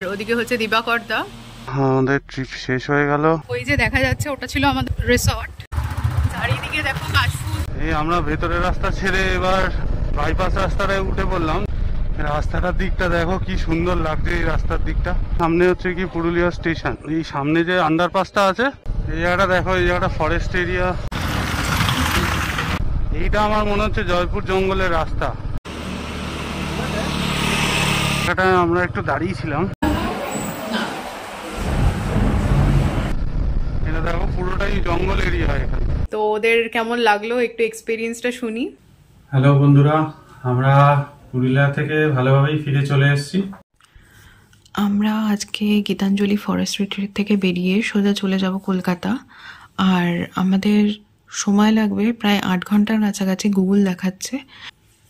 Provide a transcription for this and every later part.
ওদিকে হচ্ছে দিবাকরদা। আমাদের ট্রিপ শেষ হয়ে গেল। ওই যে দেখা যাচ্ছে ওটা ছিল আমাদের রিসর্ট। চারিদিকে দেখো কাশফুল। এই আমরা ভেতরের রাস্তা ছেড়ে এবার বাইপাস রাস্তাটায় উঠে পড়লাম। রাস্তাটার দিকটা দেখো কি সুন্দর লাগছে। এই রাস্তার দিকটা সামনে হচ্ছে কি পুরুলিয়া স্টেশন। এই সামনে যে আন্ডারপাসটা আছে এই জায়গাটা দেখো, এই জায়গাটা ফরেস্ট এরিয়া। এইটা আমার মনে হচ্ছে জয়পুর জঙ্গলের রাস্তা। এটা আমরা একটু দাঁড়িয়েছিলাম। এটা দেখো পুরোটাই জঙ্গল এরিয়া এখানে। তো ওদের কেমন লাগলো একটু এক্সপিরিয়েন্সটা শুনি। হ্যালো বন্ধুরা, আমরা পুরুলিয়া থেকে ভালোভাবেই ফিরে চলে এসেছি। আমরা আজকে গীতাঞ্জলি ফরেস্ট রিট্রিট থেকে বেরিয়ে সোজা চলে যাব কলকাতা। আর আমাদের সময় লাগবে প্রায় 8 ঘন্টার কাছাকাছি। গুগল দেখাচ্ছে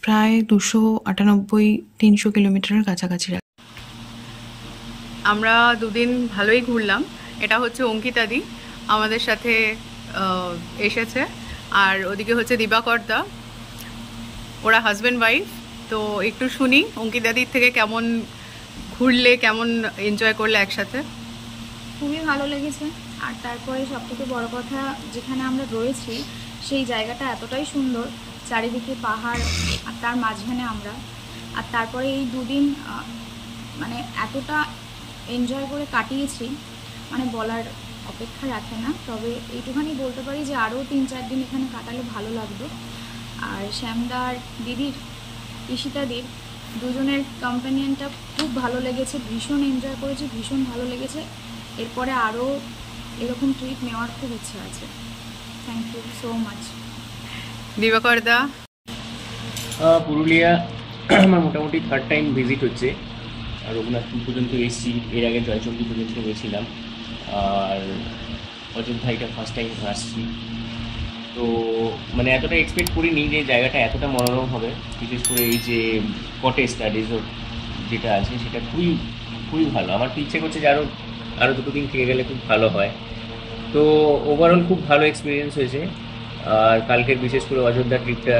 প্রায় 298-300 কিলোমিটারের কাছাকাছি। আমরা দুদিন ভালোই ঘুরলাম। এটা হচ্ছে অঙ্কিতাদি আমাদের সাথে এসেছে, আর ওদিকে হচ্ছে দিবাকরদা। ওরা হাজব্যান্ড ওয়াইফ। তো একটু শুনি অঙ্কিতাদির থেকে কেমন ঘুরলে, কেমন এনজয় করলে একসাথে। খুবই ভালো লেগেছে। আর তারপরে সবথেকে বড় কথা, যেখানে আমরা রয়েছি সেই জায়গাটা এতটাই সুন্দর, চারিদিকে পাহাড় আর তার মাঝখানে আমরা। আর তারপরে এই দুদিন মানে এতটা এনজয় করে কাটিয়েছি, মানে বলার অপেক্ষা রাখে না। তবে এইটুখানি বলতে পারি যে আরও 3-4 দিন এখানে কাটালে ভালো লাগবে। আর শ্যামদার দিদির, ঈশিতাদির দুজনের কম্প্যানিয়নটা খুব ভালো লেগেছে। ভীষণ এনজয় করেছি, ভীষণ ভালো লেগেছে। এরপরে আরও এরকম ট্রিপ নেওয়ার খুব ইচ্ছা আছে। Thank you so much. দিবাকরদা, পুরুলিয়া আমার মোটামুটি 3rd টাইম ভিজিট হচ্ছে। আর রঘুনাথপুর পর্যন্ত এসেছি, এর আগে জয়চন্ডী পর্যন্ত গেছিলাম, আর অযোধ্যা এটা ফার্স্ট টাইম আসছি। তো মানে এতটা এক্সপেক্ট করিনি যে জায়গাটা এতটা মনোরম হবে। বিশেষ করে এই যে কটেজটা, রিসোর্ট যেটা আছে সেটা খুবই খুবই ভালো। আমার তো ইচ্ছে করছে যে আরও 2 দিন থেকে গেলে খুব ভালো হয়। তো ওভারঅল খুব ভালো এক্সপিরিয়েন্স হয়েছে। আর কালকের বিশেষ করে অযোধ্যা ট্রিপটা,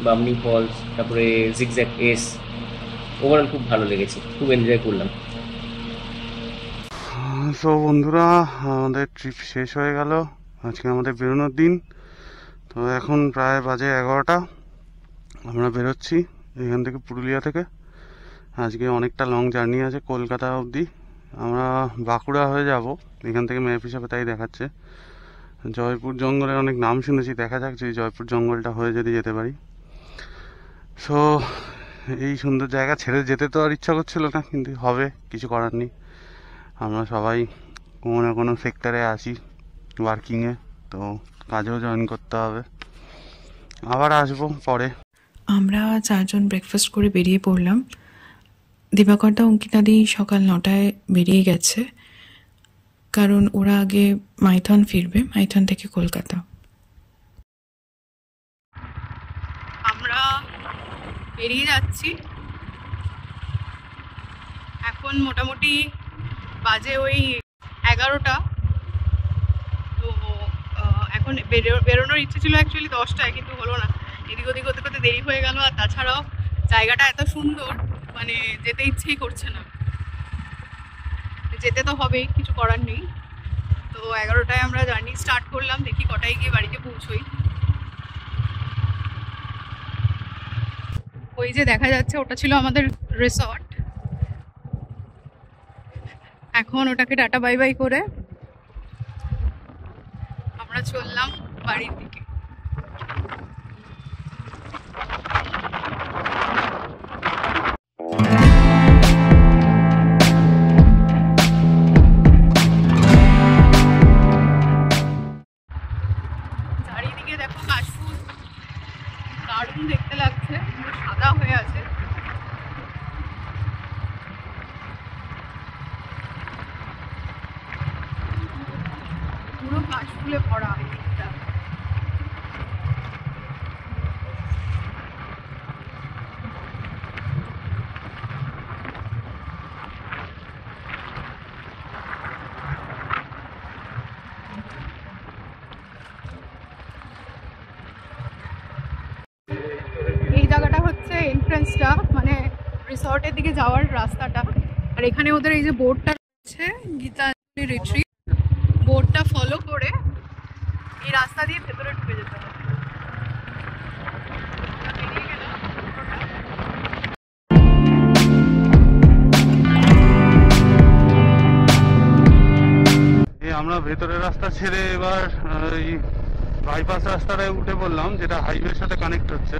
বামনি ফলস, তারপরে জিগজ্যাগ এস, ওভারঅল খুব ভালো লেগেছে, খুব এনজয় করলাম। তো বন্ধুরা, আমাদের ট্রিপ শেষ হয়ে গেল। আজকে আমাদের বেরোনোর দিন। তো এখন প্রায় বাজে 11টা। আমরা বেরোচ্ছি এখান থেকে, পুরুলিয়া থেকে। আজকে অনেকটা লং জার্নি আছে কলকাতা অবধি। আমরা বাঁকুড়া হয়ে যাব এখান থেকে, ম্যাপ হিসাবে তাই দেখাচ্ছে। জয়পুর জঙ্গলের অনেক নাম শুনেছি, দেখা যাক যে জয়পুর জঙ্গলটা হয়ে যদি যেতে পারি। সো এই সুন্দর জায়গা ছেড়ে যেতে তো আর ইচ্ছা করছিল না, কিন্তু হবে, কিছু করার নেই। আমরা সবাই কোনো না কোনো সেক্টরে আছি ওয়ার্কিংয়ে, তো কাজেও জয়েন করতে হবে। আবার আসবো পরে। আমরা 4 জন ব্রেকফাস্ট করে বেরিয়ে পড়লাম। দিবাকরদা, অঙ্কিতাদি সকাল 9টায় বেরিয়ে গেছে, কারণ ওরা আগে মাইথন ফিরবে, মাইথন থেকে কলকাতা। আমরা বেরিয়ে যাচ্ছি। এখন মোটামুটি বাজে ওই 11টা। তো এখন বেরোনোর ইচ্ছে ছিল অ্যাকচুয়ালি 10টায়, কিন্তু হলো না। এদিক ওদিক হতে করতে দেরি হয়ে গেল। আর তাছাড়াও জায়গাটা এত সুন্দর, মানে যেতে ইচ্ছেই করছে না। যেতে তো হবেই, কিছু করার নেই। তো 11টায় আমরা জার্নি স্টার্ট করলাম, দেখি কটায় গিয়ে বাড়িতে পৌঁছোই। ওই যে দেখা যাচ্ছে ওটা ছিল আমাদের রিসর্ট। এখন ওটাকে টাটা বাই বাই করে আমরা চললাম বাড়ির দিকে। চারিদিকে দেখো কাশফুল, দারুণ দেখতে লাগছে, পুরো সাদা হয়ে আছে। পুরো কাশফুলে ভরা এই দিকটা। এই জায়গাটা হচ্ছে এন্ট্রান্সটা, মানে রিসর্টের দিকে যাওয়ার রাস্তাটা। আর এখানে ওদের এই যে বোর্ডটা রয়েছে গীতাঞ্জলি রিট্রিট, বোর্ডটা ফলো করে এই রাস্তা দিয়ে ভেতরে ঢুকে যেতে হবে। বেরিয়ে গেলাম পুরোটা। আমরা ভেতরের রাস্তা ছেড়ে এবার এই বাইপাস রাস্তাটায় উঠে পড়লাম, যেটা হাইওয়ের সাথে কানেক্ট হচ্ছে।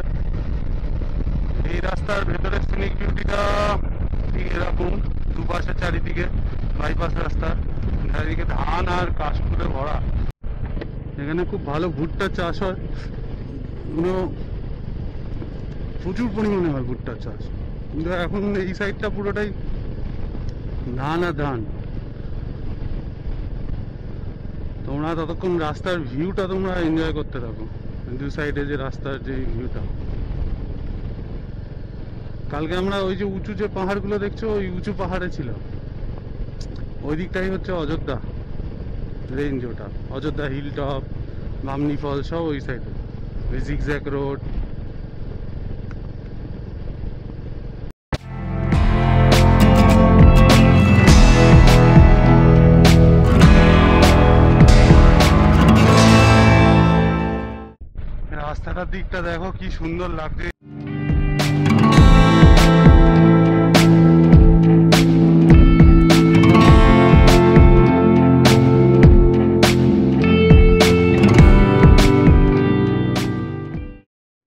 এই রাস্তার ভেতরের সিনিক বিউটিটা ঠিক এরকম, দুপাশে চারিদিকে বাইপাস রাস্তা, চারিদিকে ধান আর কাশফুলে ভরা। এখানে খুব ভালো ভুট্টার চাষ হয়, প্রচুর পরিমাণে হয় ভুট্টার চাষ, কিন্তু এখন এই সাইডটা পুরোটাই ধান আর ধান। তোমরা ততক্ষণ রাস্তার ভিউটা তোমরা এনজয় করতে থাকো, দু সাইডে যে রাস্তার যে ভিউটা। কালকে আমরা ওই যে উঁচু যে পাহাড়গুলো দেখছো, ওই উঁচু পাহাড়ে ছিলাম। ওই দিকটাই হচ্ছে অযোধ্যা রেঞ্জ, ওটা অযোধ্যা হিল টপ, বামনি ফল সব ওই সাইডে, ওই জিগজ্যাগ রোড। রাস্তাটার দিকটা দেখো কি সুন্দর লাগছে।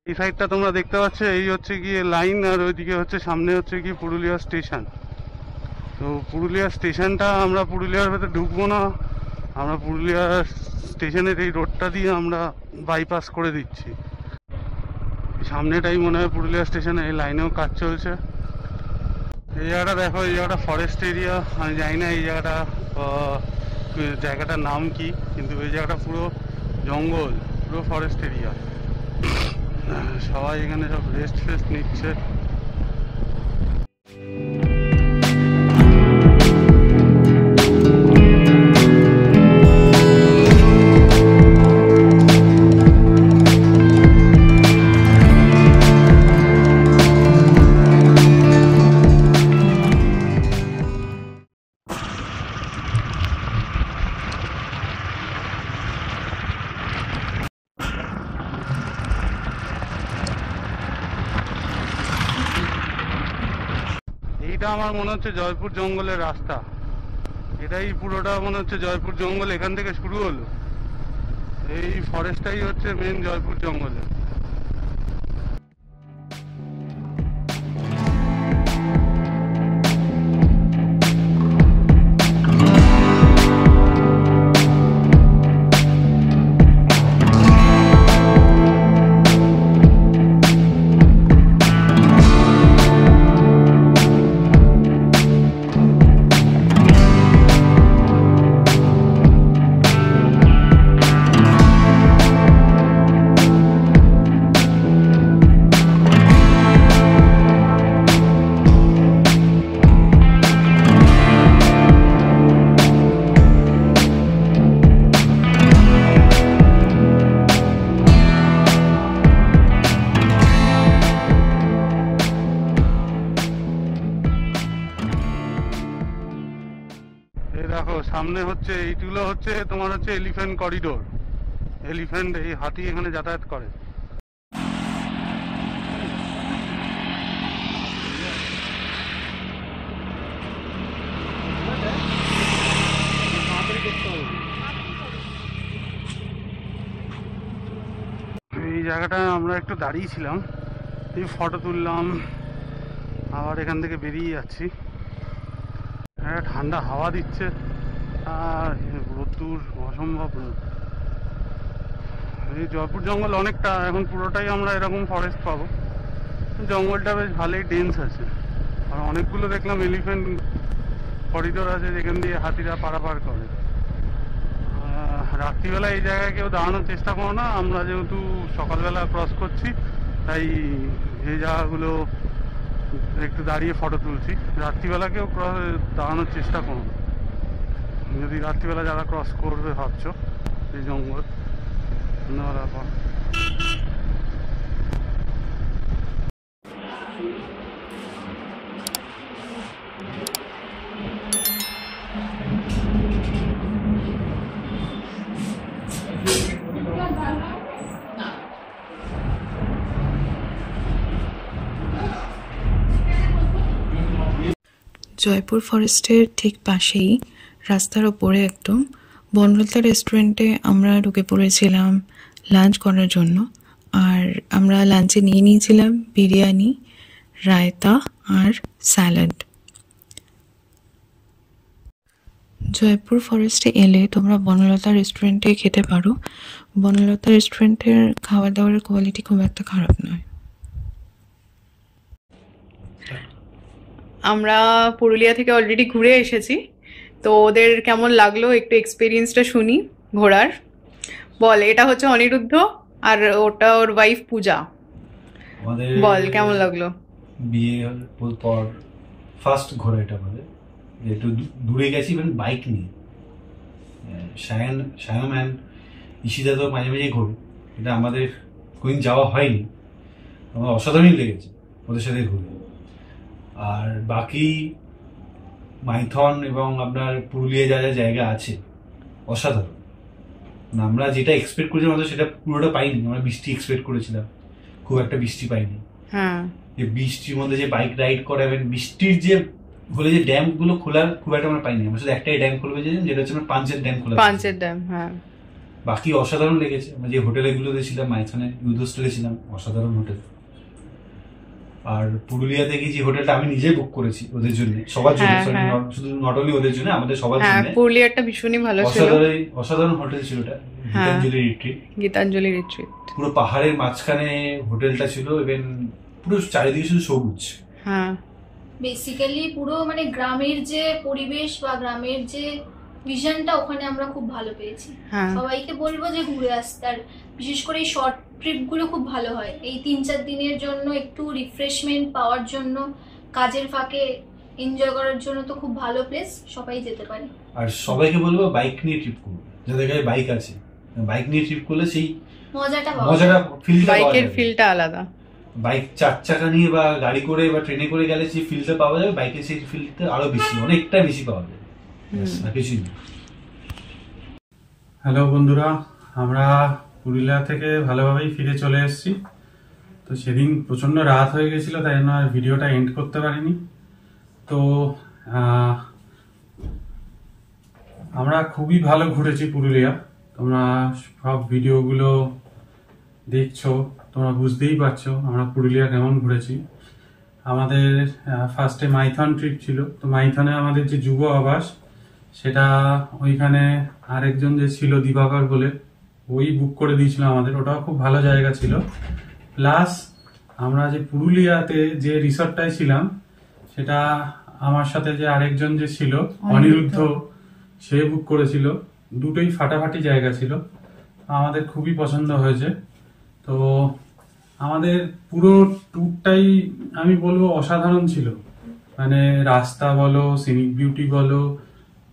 এই সাইডটা তোমরা দেখতে পাচ্ছ, এই হচ্ছে গিয়ে লাইন, আর ওইদিকে হচ্ছে সামনে হচ্ছে কি পুরুলিয়া স্টেশন। তো পুরুলিয়া স্টেশনটা, আমরা পুরুলিয়ার ভেতরে ঢুকবো না, আমরা পুরুলিয়া স্টেশনের এই রোডটা দিয়ে আমরা বাইপাস করে দিচ্ছি। সামনেটাই মনে হয় পুরুলিয়া স্টেশনে, এই লাইনেও কাজ চলছে। এই জায়গাটা দেখো, এই জায়গাটা ফরেস্ট এরিয়া। আমি জানি না এই জায়গাটার নাম কি, কিন্তু এই জায়গাটা পুরো জঙ্গল, পুরো ফরেস্ট এরিয়া। সবাই এখানে সব রেস্ট ফেস্ট নিচ্ছে। এইটা আমার মনে হচ্ছে জয়পুর জঙ্গলের রাস্তা, এটাই পুরোটা মনে হচ্ছে জয়পুর জঙ্গল, এখান থেকে শুরু হলো। এই ফরেস্টটাই হচ্ছে মেন জয়পুর জঙ্গলে। দেখো সামনে হচ্ছে এইগুলো হচ্ছে তোমার হচ্ছে এলিফ্যান্ট করিডোর। এলিফ্যান্ট, এই হাতি এখানে যাতায়াত করে। এই জায়গাটায় আমরা একটু দাঁড়িয়েছিলাম, এই ফটো তুললাম, আবার এখান থেকে বেরিয়ে যাচ্ছি। ঠান্ডা হাওয়া দিচ্ছে আর রোদ্দুর অসম্ভব রোদ। এই জয়পুর জঙ্গল অনেকটা, এখন পুরোটাই আমরা এরকম ফরেস্ট পাবো। জঙ্গলটা বেশ ভালোই ডেন্স আছে, আর অনেকগুলো দেখলাম এলিফ্যান্ট করিডোর আছে যেখান দিয়ে হাতিরা পারাপার করে। রাত্রিবেলা এই জায়গায় কেউ দাঁড়ানোর চেষ্টা করো না, আমরা যেহেতু সকালবেলা ক্রস করছি তাই এই জায়গাগুলো একটু দাঁড়িয়ে ফটো তুলছি। রাত্রিবেলা কেউ দাঁড়ানোর চেষ্টা করো, যদি রাত্রিবেলা যারা ক্রস করবে ভাবছো এই জঙ্গল সন্ধ্যাবেলার পর। জয়পুর ফরেস্টের ঠিক পাশেই রাস্তার ওপরে একদম বনলতা রেস্টুরেন্টে আমরা ঢুকে পড়েছিলাম লাঞ্চ করার জন্য। আর আমরা লাঞ্চে নিয়ে নিয়েছিলাম বিরিয়ানি, রায়তা আর স্যালাড। জয়পুর ফরেস্টে এলে তোমরা বনলতা রেস্টুরেন্টে খেতে পারো। বনলতা রেস্টুরেন্টের খাবার দাবারের কোয়ালিটি খুব একটা খারাপ নয়। আমরা পুরুলিয়া থেকে অলরেডি ঘুরে এসেছি, তো ওদের কেমন লাগলো একটু এক্সপিরিয়েন্সটা শুনি ঘোরার। বল, এটা হচ্ছে অনিরুদ্ধ আর ওটা ওর ওয়াইফ পূজা। বল কেমন লাগলো? বিয়ের পর ফার্স্ট ঘোরা এটা আমাদের, একটু দূরে গেছি ইভেন বাইক নিয়ে। সায়ন অ্যান্ড ইশিতা তো মাঝে মাঝে ঘোরে, এটা আমাদের কোনদিন যাওয়া হয়নি, আমার অসাধারণই লেগেছে ওদের সাথে ঘুরে। আর বাকি মাইথন এবং আপনার পুরুলিয়া যা যা জায়গা আছে অসাধারণ। আমরা যেটা এক্সপেক্ট করেছিলাম আমাদের সেটা পুরোটা পাইনি। আমরা বৃষ্টি এক্সপেক্ট করেছিলাম, খুব একটা বৃষ্টি পাইনি। হ্যাঁ, যে বৃষ্টির মধ্যে যে বাইক রাইড করা এবং বৃষ্টির যে হলে যে ড্যাম গুলো খোলার খুব একটা আমরা পাইনি। আমরা শুধু একটাই ড্যাম খুলবে যেটা হচ্ছে আমরা পাঞ্চের ড্যাম খোলা। পাঞ্চের ড্যাম, হ্যাঁ। বাকি অসাধারণ লেগেছে। আমরা যে হোটেলে গুলোতে ছিলাম, মাইথনে ইউথ হোস্টেলে ছিলাম, অসাধারণ হোটেল। আর পুরুলিয়াতে কি যে হোটেলটা আমি নিজে বুক করেছি ওদের জন্য, সবার জন্য, শুধু নট অনলি ওদের জন্য, আমাদের সবার জন্য। পুরুলিয়াটা ভীষণই ভালো ছিল, অসাধারণ হোটেল ছিল এটা, গীতাঞ্জলি রিট্রিট। গীতাঞ্জলি রিট্রিট পুরো পাহাড়ের মাঝখানে হোটেলটা ছিল এবং পুরো চারিদিকে শুধু সবুজ। হ্যাঁ, বেসিক্যালি পুরো মানে গ্রামের যে পরিবেশ বা গ্রামের যে ভিশনটা ওখানে আমরা খুব ভালো পেয়েছি। সবাইকে বলবো যে ঘুরে আসতে, আর বিশেষ করে এই শর্ট ট্রিপ গুলো খুব ভালো হয় এই 3-4 দিনের জন্য, একটু রিফ্রেশমেন্ট পাওয়ার জন্য, কাজের ফাঁকে এনজয় করার জন্য তো খুব ভালো প্লেস, সবাই যেতে পারে। আর সবাইকে বলবো বাইক নিয়ে ট্রিপ করুন, যাদের কাছে বাইক আছে। বাইক নিয়ে ট্রিপ করলে সেই মজাটা বাইকের ফিলটা আলাদা। বাইক 4 চাকা নিয়ে বা গাড়ি করে বা ট্রেনে করে গেলে সেই ফিলটা পাওয়া যাবে, বাইকের সেই ফিলটা আরো বেশি, অনেকটা বেশি পাওয়া যাবে। হ্যালো বন্ধুরা, আমরা পুরুলিয়া থেকে ভালোভাবেই ফিরে চলে এসেছি। তো সেদিন প্রচন্ড রাত হয়ে গেছিল, তাই জন্য আর ভিডিওটা এন্ড করতে পারিনি। তো আমরা খুবই ভালো ঘুরেছি পুরুলিয়া। তোমরা সব ভিডিওগুলো দেখছো, তোমরা বুঝতেই পারছো আমরা পুরুলিয়া কেমন ঘুরেছি। আমাদের ফার্স্টে মাইথন ট্রিপ ছিল। তো মাইথনে আমাদের যে যুব আবাস, সেটা ওইখানে আরেকজন যে ছিল দিবাকর বলে, ওই বুক করে দিয়েছিল আমাদের। ওটাও খুব ভালো জায়গা ছিল। প্লাস আমরা যে পুরুলিয়াতে যে রিসর্টটায় ছিলাম, সেটা আমার সাথে যে আরেকজন যে ছিল অনিরুদ্ধ, সে বুক করেছিল। দুটোই ফাটাফাটি জায়গা ছিল, আমাদের খুবই পছন্দ হয়েছে। তো আমাদের পুরো ট্যুরটাই আমি বলবো অসাধারণ ছিল। মানে রাস্তা বলো, সিনিক বিউটি বলো,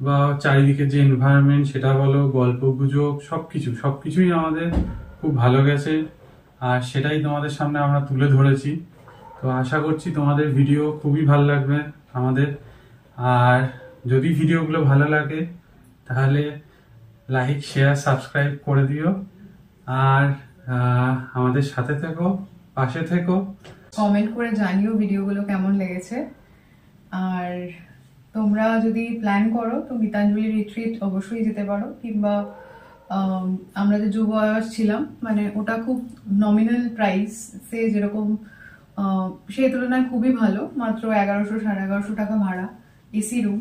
বা চারিদিকে যে এনভায়রনমেন্ট সেটা বলো, গল্প গুজব, সবকিছুই আমাদের খুব ভালো গেছে। আর সেটাই তোমাদের সামনে আমরা তুলে ধরেছি। তো আশা করছি তোমাদের ভিডিও খুবই ভালো লাগবে আমাদের। আর যদি ভিডিওগুলো ভালো লাগে তাহলে লাইক, শেয়ার, সাবস্ক্রাইব করে দিও। আর আমাদের সাথে থেকো, পাশে থেকো। কমেন্ট করে জানিও ভিডিওগুলো কেমন লেগেছে। আর তোমরা যদি প্ল্যান করো তো গীতাঞ্জলি রিট্রিট অবশ্যই যেতে পারো, কিংবা আমরা যে যুব আবাস ছিলাম, মানে ওটা খুব নমিনাল প্রাইসে, যেরকম সেই তুলনায় খুবই ভালো, মাত্র 1100-1150 টাকা ভাড়া, এসি রুম।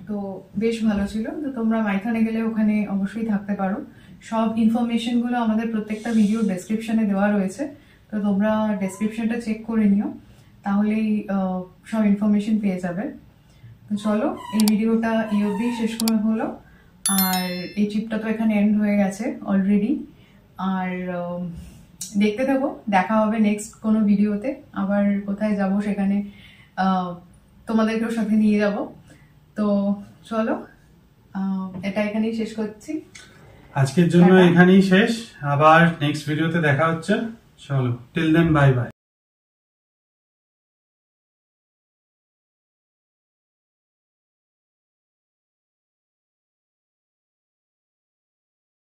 তো বেশ ভালো ছিল। তো তোমরা মাইথনে গেলে ওখানে অবশ্যই থাকতে পারো। সব ইনফরমেশন গুলো আমাদের প্রত্যেকটা ভিডিও ডেসক্রিপশনে দেওয়া রয়েছে, তো তোমরা ডেসক্রিপশনটা চেক করে নিও, তাহলেই সব ইনফরমেশন পেয়ে যাবে। তো চলো, এই ভিডিওটা এই অবধি শেষ করে হলো। আর এই ট্রিপটা তো এখানে এন্ড হয়ে গেছে অলরেডি। আর দেখতে থাকো, দেখা হবে নেক্সট কোনো ভিডিওতে। আবার কোথায় যাব সেখানে তোমাদেরকেও সাথে নিয়ে যাব। তো চলো, এটা এখানেই শেষ করছি। আজকের জন্য এখানেই শেষ, আবার নেক্সট ভিডিওতে দেখা হচ্ছে। চলো, টিল দেন, বাই বাই।